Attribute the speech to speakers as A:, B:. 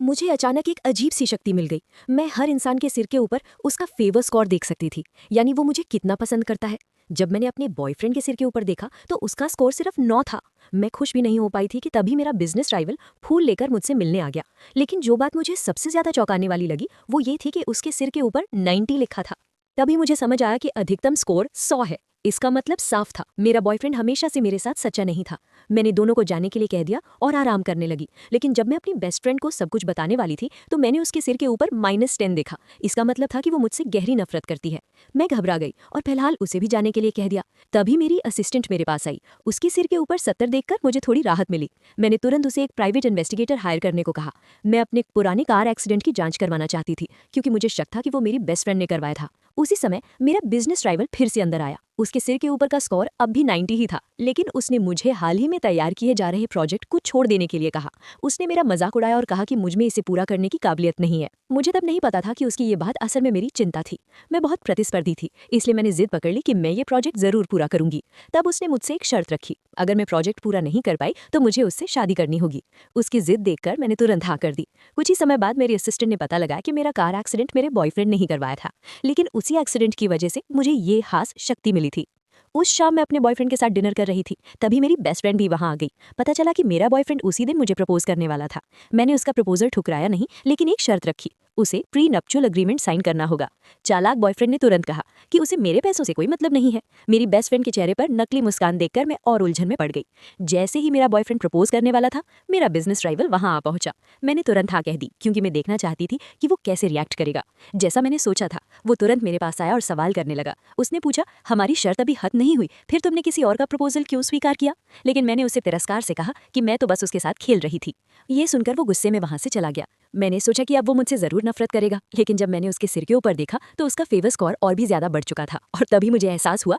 A: मुझे अचानक एक अजीब सी शक्ति मिल गई। मैं हर इंसान के सिर के ऊपर उसका फेवर स्कोर देख सकती थी, यानी वो मुझे कितना पसंद करता है। जब मैंने अपने बॉयफ्रेंड के सिर के ऊपर देखा तो उसका स्कोर सिर्फ 9 था। मैं खुश भी नहीं हो पाई थी कि तभी मेरा बिजनेस राइवल फूल लेकर मुझसे मिलने आ गया। लेकिन जो बात मुझे सबसे ज्यादा चौंकाने वाली लगी वो ये थी कि उसके सिर के ऊपर 90 लिखा था। तभी मुझे समझ आया कि अधिकतम स्कोर 100 है। इसका मतलब साफ था, मेरा बॉयफ्रेंड हमेशा से मेरे साथ सच्चा नहीं था। मैंने दोनों को जाने के लिए कह दिया और आराम करने लगी। लेकिन जब मैं अपनी बेस्ट फ्रेंड को सब कुछ बताने वाली थी तो मैंने उसके सिर के ऊपर -10 देखा। इसका मतलब था कि वो मुझसे गहरी नफरत करती है। मैं घबरा गई और फिलहाल उसे भी जाने के लिए कह दिया। तभी मेरी असिस्टेंट मेरे पास आई। उसके सिर के ऊपर 70 देखकर मुझे थोड़ी राहत मिली। मैंने तुरंत उसे एक प्राइवेट इन्वेस्टिगेटर हायर करने को कहा। मैं अपने पुराने कार एक्सीडेंट की जांच करवाना चाहती थी, क्योंकि मुझे शक था कि वो मेरी बेस्ट फ्रेंड ने करवाया था। उसी समय मेरा बिजनेस राइवल फिर से अंदर आया। उसके सिर के ऊपर का स्कोर अब भी 90 ही था, लेकिन उसने मुझे हाल ही में तैयार किए जा रहे प्रोजेक्ट को छोड़ देने के लिए कहा। उसने मेरा मजाक उड़ाया और कहा कि मुझ में इसे पूरा करने की काबिलियत नहीं है। मुझे तब नहीं पता था कि उसकी ये बात असल में मेरी चिंता थी। मैं बहुत प्रतिस्पर्धी थी, इसलिए मैंने जिद पकड़ ली कि मैं ये प्रोजेक्ट जरूर पूरा करूंगी। तब उसने मुझसे एक शर्त रखी, अगर मैं प्रोजेक्ट पूरा नहीं कर पाई तो मुझे उससे शादी करनी होगी। उसकी जिद देखकर मैंने तुरंत हाँ कर दी। कुछ ही समय बाद मेरी असिस्टेंट ने पता लगाया कि मेरा कार एक्सीडेंट मेरे बॉयफ्रेंड ने ही करवाया था, लेकिन उसी एक्सीडेंट की वजह से मुझे ये खास शक्ति मिली थी। उस शाम मैं अपने बॉयफ्रेंड के साथ डिनर कर रही थी, तभी मेरी बेस्ट फ्रेंड भी वहां आ गई। पता चला कि मेरा बॉयफ्रेंड उसी दिन मुझे प्रपोज करने वाला था। मैंने उसका प्रपोजल ठुकराया नहीं, लेकिन एक शर्त रखी, उसे प्री नप्चुअल अग्रीमेंट साइन करना होगा। चालाक बॉयफ्रेंड ने तुरंत कहा कि उसे मेरे पैसों से कोई मतलब नहीं है। मेरी बेस्ट फ्रेंड के चेहरे पर नकली मुस्कान देखकर मैं और उलझन में पड़ गई। जैसे ही मेरा बॉयफ्रेंड प्रपोज करने वाला था, मेरा बिजनेस राइवल वहां आ पहुंचा। मैंने तुरंत हाँ कह दी, क्योंकि मैं देखना चाहती थी कि वो कैसे रिएक्ट करेगा। जैसा मैंने सोचा था, वो तुरंत मेरे पास आया और सवाल करने लगा। उसने पूछा, हमारी शर्त अभी खत्म नहीं हुई, फिर तुमने किसी और का प्रपोजल क्यों स्वीकार किया? लेकिन मैंने उसे तिरस्कार से कहा कि मैं तो बस उसके साथ खेल रही थी। ये सुनकर वो गुस्से में वहां से चला गया। मैंने सोचा कि अब वो मुझसे जरूर नफरत करेगा, लेकिन जब मैंने उसके सिर के ऊपर देखा तो उसका फेवर स्कोर और भी ज्यादा बढ़ चुका था। और तभी मुझे एहसास हुआ